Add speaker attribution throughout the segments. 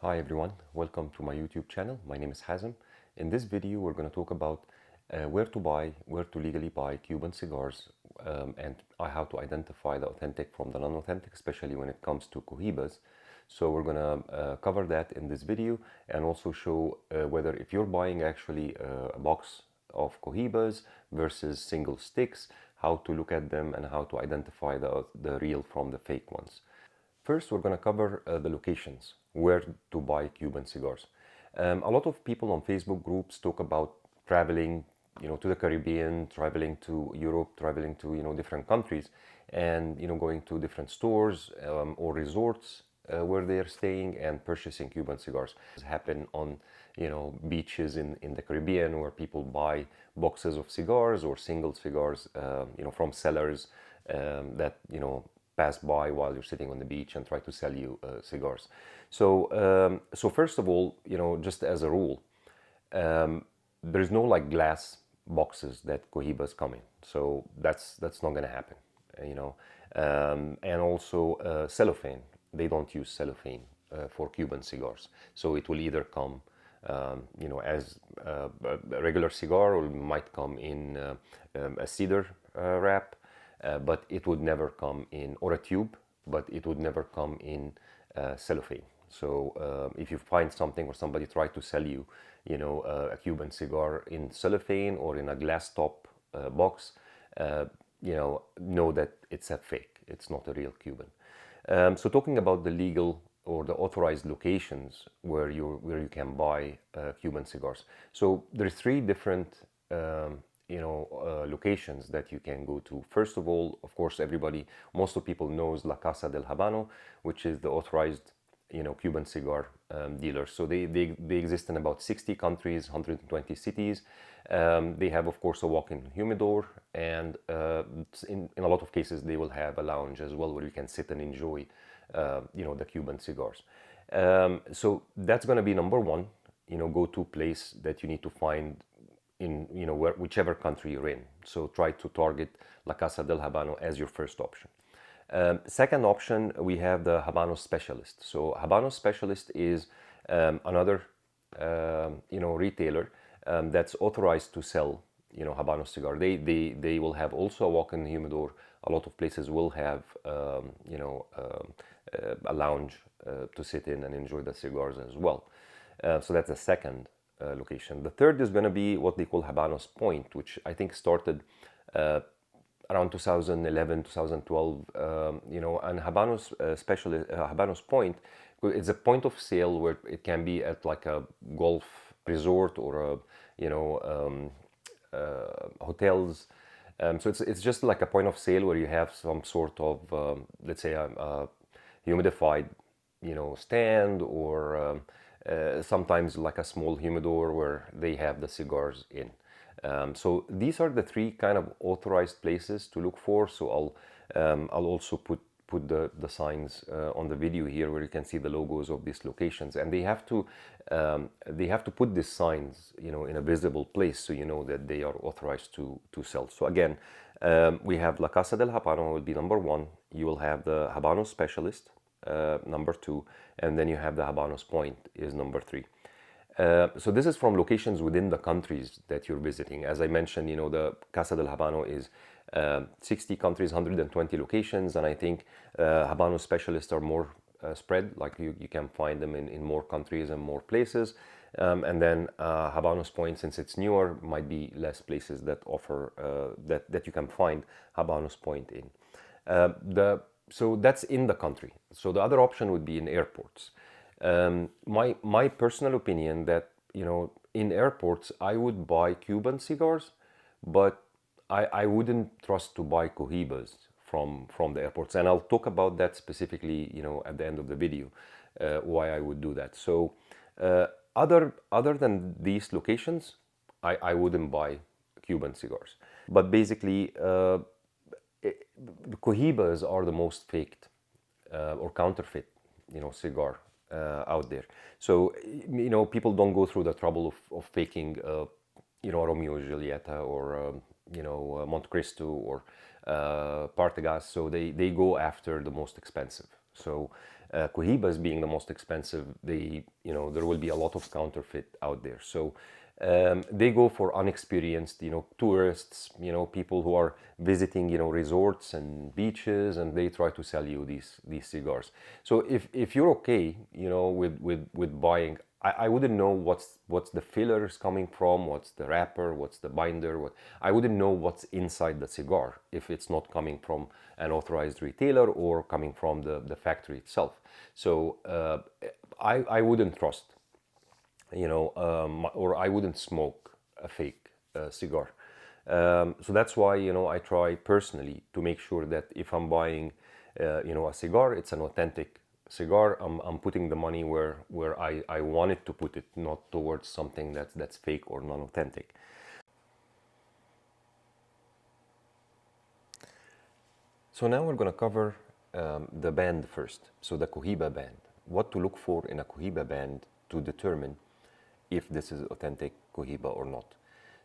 Speaker 1: Hi everyone, welcome to my YouTube channel. My name is Hazem. In this video, we're going to talk about where to legally buy Cuban cigars, and how to identify the authentic from the non-authentic, especially when it comes to Cohibas. So we're going to cover that in this video and also show whether if you're buying actually a box of Cohibas versus single sticks, how to look at them and how to identify the real from the fake ones. First, we're going to cover the locations where to buy Cuban cigars. A lot of people on Facebook groups talk about traveling, to the Caribbean, traveling to Europe, traveling to different countries, and going to different stores or resorts where they are staying and purchasing Cuban cigars. This happen on beaches in the Caribbean where people buy boxes of cigars or single cigars from sellers that pass by while you're sitting on the beach and try to sell you cigars. So first of all, just as a rule, there's no like glass boxes that Cohibas come in. So that's not going to happen, and also cellophane. They don't use cellophane for Cuban cigars. So it will either come, as a regular cigar, or it might come in a cedar wrap, but it would never come in, or a tube, but it would never come in cellophane. So if you find something or somebody try to sell you, a Cuban cigar in cellophane or in a glass top box, know that it's a fake. It's not a real Cuban. So talking about the legal or the authorized locations where you can buy Cuban cigars. So there's three different locations that you can go to. First of all, of course, most of people knows La Casa del Habano, which is the authorized Cuban cigar dealer. So they exist in about 60 countries, 120 cities. They have, of course, a walk-in humidor, and in a lot of cases they will have a lounge as well where you can sit and enjoy the Cuban cigars. So that's going to be number one, go-to place that you need to find in whichever country you're in. So try to target La Casa del Habano as your first option. Second option, we have the Habano Specialist. So Habano Specialist is another retailer that's authorized to sell Habano cigar. They will have also a walk-in humidor. A lot of places will have a lounge to sit in and enjoy the cigars as well. So that's the second location. The third is going to be what they call Habanos Point, which I think started around 2011, 2012, and Habanos Point, it's a point of sale where it can be at like a golf resort or hotels. So it's just like a point of sale where you have some sort of, let's say, a humidified, stand, or sometimes like a small humidor where they have the cigars in. So these are the three kind of authorized places to look for. So I'll also put the signs on the video here where you can see the logos of these locations, and they have to put these signs in a visible place so you know that they are authorized to sell. So again, we have La Casa del Habano will be number one. You will have the Habano Specialist number two, and then you have the Habanos Point is number three. So this is from locations within the countries that you're visiting. As I mentioned, the Casa del Habano is 60 countries, 120 locations, and I think Habano specialists are more spread, like you can find them in more countries and more places. And then Habanos Point, since it's newer, might be less places that offer that you can find Habanos Point in. So that's in the country. So the other option would be in airports. My personal opinion that in airports I would buy Cuban cigars, but I wouldn't trust to buy Cohibas from the airports, and I'll talk about that specifically at the end of the video, why I would do that. So other than these locations, I wouldn't buy Cuban cigars. But basically, the Cohibas are the most faked or counterfeit cigar out there. So people don't go through the trouble of faking Romeo and Julieta or Monte Cristo or Partagas. So they go after the most expensive. So Cohibas being the most expensive, there will be a lot of counterfeit out there. So they go for unexperienced, tourists, people who are visiting, resorts and beaches, and they try to sell you these cigars. So if you're okay, with buying, I wouldn't know what's the fillers coming from, what's the wrapper, what's the binder, I wouldn't know what's inside the cigar if it's not coming from an authorized retailer or coming from the factory itself. So I wouldn't trust, or I wouldn't smoke a fake cigar. So that's why, I try personally to make sure that if I'm buying, a cigar, it's an authentic cigar. I'm putting the money where I want it to put it, not towards something that's fake or non-authentic. So now we're going to cover the band first. So the Cohiba band. What to look for in a Cohiba band to determine if this is authentic Cohiba or not.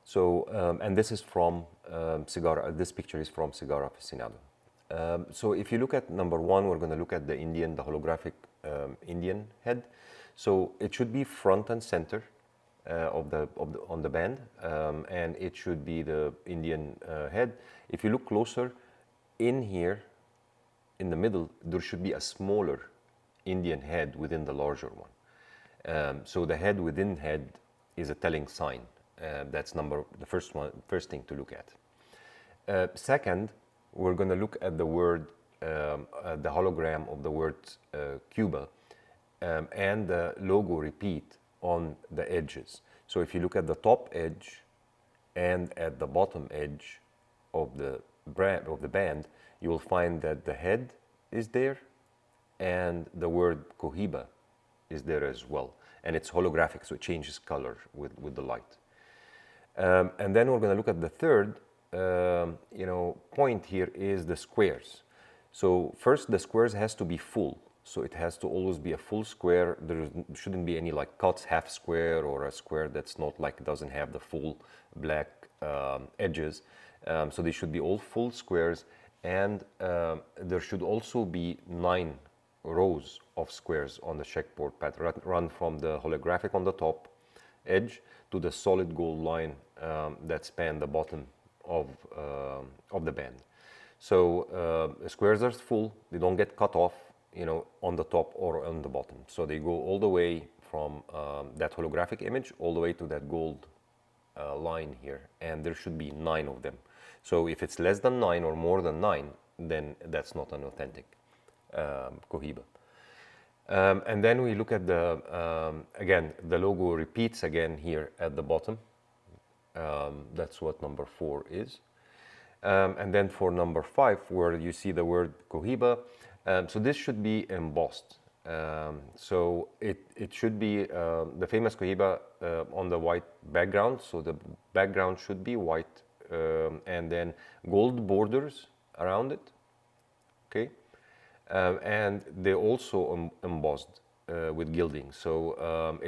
Speaker 1: So, and this is from Cigar, this picture is from Cigar Aficionado. So if you look at number one, we're going to look at the holographic Indian head. So it should be front and center on the band, and it should be the Indian head. If you look closer, in here, in the middle, there should be a smaller Indian head within the larger one. So the head within head is a telling sign. That's the first thing to look at. Second, we're going to look at the word, the hologram of the word Cuba, and the logo repeat on the edges. So if you look at the top edge and at the bottom edge of the band, you will find that the head is there and the word Cohiba is there as well. And it's holographic, so it changes color with the light. And then we're going to look at the third point here is the squares. So first, the squares has to be full. So it has to always be a full square. There shouldn't be any like cuts, half square, or a square that's not like, doesn't have the full black edges. So they should be all full squares, and there should also be 9 rows of squares on the checkerboard pattern, run from the holographic on the top edge to the solid gold line that span the bottom of the band. So squares are full; they don't get cut off, on the top or on the bottom. So they go all the way from that holographic image all the way to that gold line here, and there should be 9 of them. So if it's less than 9 or more than 9, then that's not an authentic Cohiba. And then we look at again, the logo repeats again here at the bottom. That's what number 4 is. And then for number 5, where you see the word Cohiba, so this should be embossed. So it should be the famous Cohiba on the white background. So the background should be white, and then gold borders around it. Okay. And they also embossed with gilding. So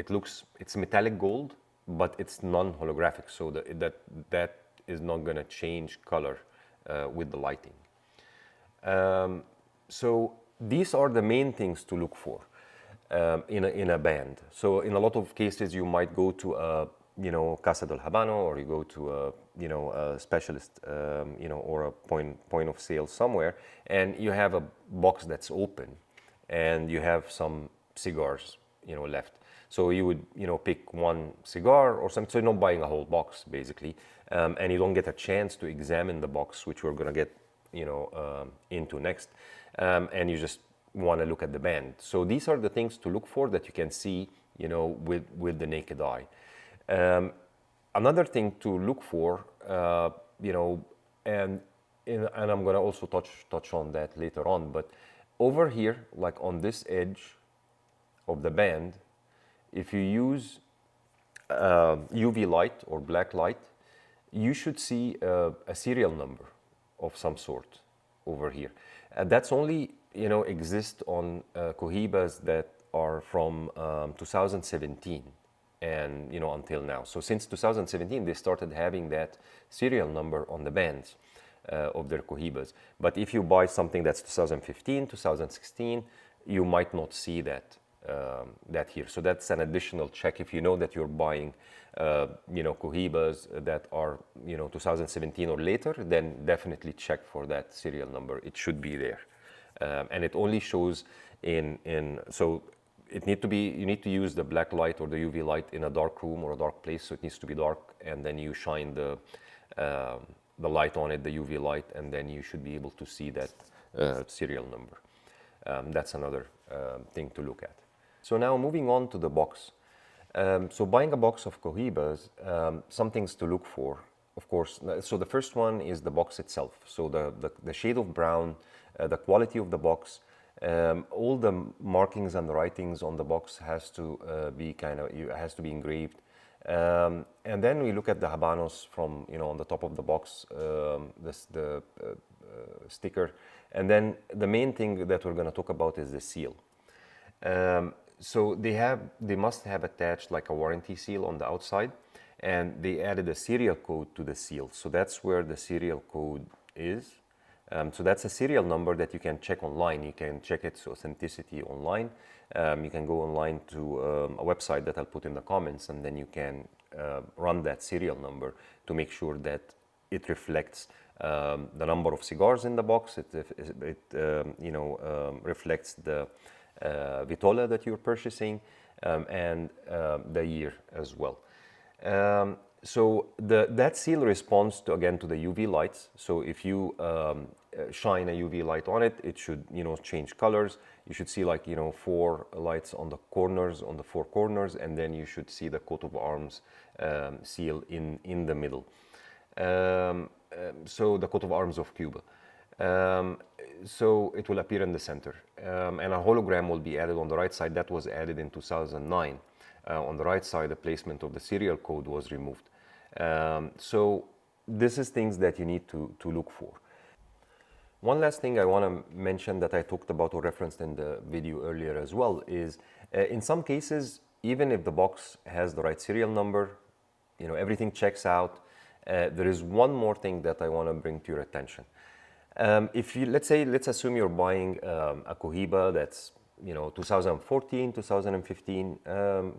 Speaker 1: it's metallic gold, but it's non-holographic. So that is not going to change color with the lighting. So these are the main things to look for in a band. So in a lot of cases, you might go to a Casa del Habano, or you go to a specialist, or a point of sale somewhere, and you have a box that's open, and you have some cigars, left. So you would, pick one cigar or something. So you're not buying a whole box, basically, and you don't get a chance to examine the box, which we're gonna get, into next, and you just want to look at the band. So these are the things to look for that you can see, with the naked eye. Another thing to look for, and I'm going to also touch on that later on, but over here, like on this edge of the band, if you use UV light or black light, you should see a serial number of some sort over here. That's only, exist on Cohibas that are from 2017. And until now. So since 2017, they started having that serial number on the bands of their Cohibas. But if you buy something that's 2015, 2016, you might not see that here. So that's an additional check. If you know that you're buying, Cohibas that are, 2017 or later, then definitely check for that serial number. It should be there, and it only shows so you need to use the black light or the UV light in a dark room or a dark place. So it needs to be dark, and then you shine the light on it, the UV light, and then you should be able to see that serial number. That's another thing to look at. So now moving on to the box. So buying a box of Cohibas, some things to look for, of course. So the first one is the box itself. So the shade of brown, the quality of the box, all the markings and the writings on the box has to be engraved. And then we look at the Habanos from, on the top of the box, the sticker. And then the main thing that we're going to talk about is the seal. So they must have attached like a warranty seal on the outside, and they added a serial code to the seal. So that's where the serial code is. So that's a serial number that you can check online. You can check its authenticity online. You can go online to a website that I'll put in the comments, and then you can run that serial number to make sure that it reflects the number of cigars in the box. It reflects the vitola that you're purchasing, and the year as well. So that seal responds to the UV lights. So if you shine a UV light on it, it should change colors. You should see 4 lights on the corners, on the 4 corners, and then you should see the coat of arms seal in the middle. So the coat of arms of Cuba. So it will appear in the center, and a hologram will be added on the right side. That was added in 2009. On the right side, the placement of the serial code was removed. So this is things that you need to look for. One last thing I want to mention that I talked about or referenced in the video earlier as well is in some cases, even if the box has the right serial number, everything checks out, there is one more thing that I want to bring to your attention. Let's assume you're buying a Cohiba that's 2014, 2015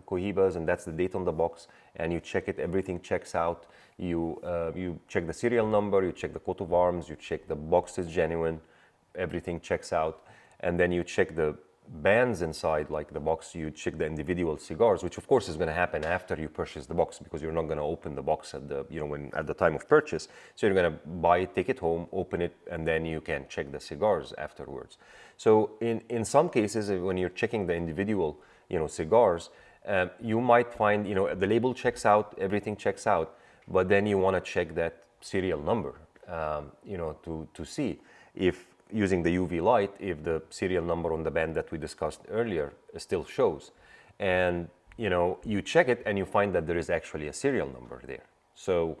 Speaker 1: Cohibas, and that's the date on the box, and you check it, everything checks out. You check the serial number, you check the coat of arms, you check the box is genuine, everything checks out, and then you check the bands inside, like the box, you check the individual cigars, which of course is going to happen after you purchase the box, because you're not going to open the box at the time of purchase. So you're going to buy it, take it home, open it, and then you can check the cigars afterwards. So in some cases, when you're checking the individual cigars, you might find the label checks out, everything checks out, but then you want to check that serial number to see if, using the UV light, if the serial number on the band that we discussed earlier still shows. And you check it and you find that there is actually a serial number there. So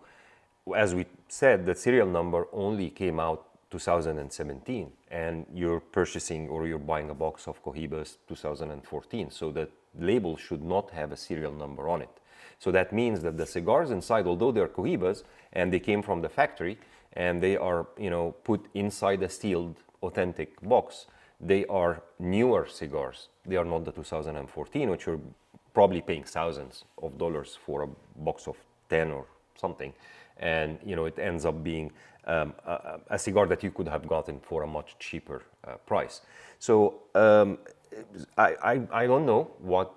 Speaker 1: as we said, the serial number only came out 2017, and you're purchasing or you're buying a box of Cohibas 2014. So the label should not have a serial number on it. So that means that the cigars inside, although they're Cohibas and they came from the factory and they are put inside a sealed authentic box, they are newer cigars. They are not the 2014, which you're probably paying thousands of dollars for a box of 10 or something, and it ends up being a cigar that you could have gotten for a much cheaper price. So I don't know what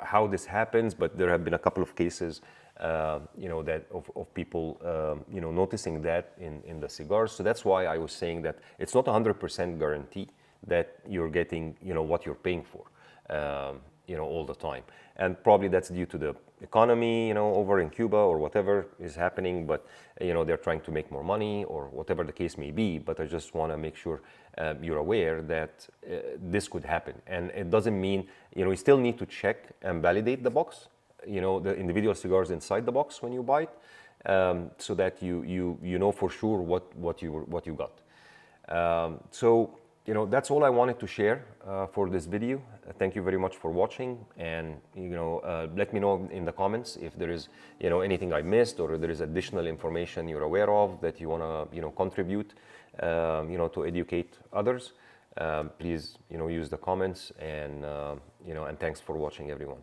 Speaker 1: how this happens, but there have been a couple of cases that of people noticing that in the cigars. So that's why I was saying that it's not 100% guarantee that you're getting what you're paying for all the time, and probably that's due to the economy over in Cuba or whatever is happening, but they're trying to make more money or whatever the case may be. But I just want to make sure you're aware that this could happen, and it doesn't mean you still need to check and validate the box, the individual cigars inside the box when you buy it, so that you know for sure what you got. So that's all I wanted to share for this video. Thank you very much for watching, and let me know in the comments if there is anything I missed, or if there is additional information you're aware of that you want to contribute to educate others. Please, use the comments, and and thanks for watching, everyone.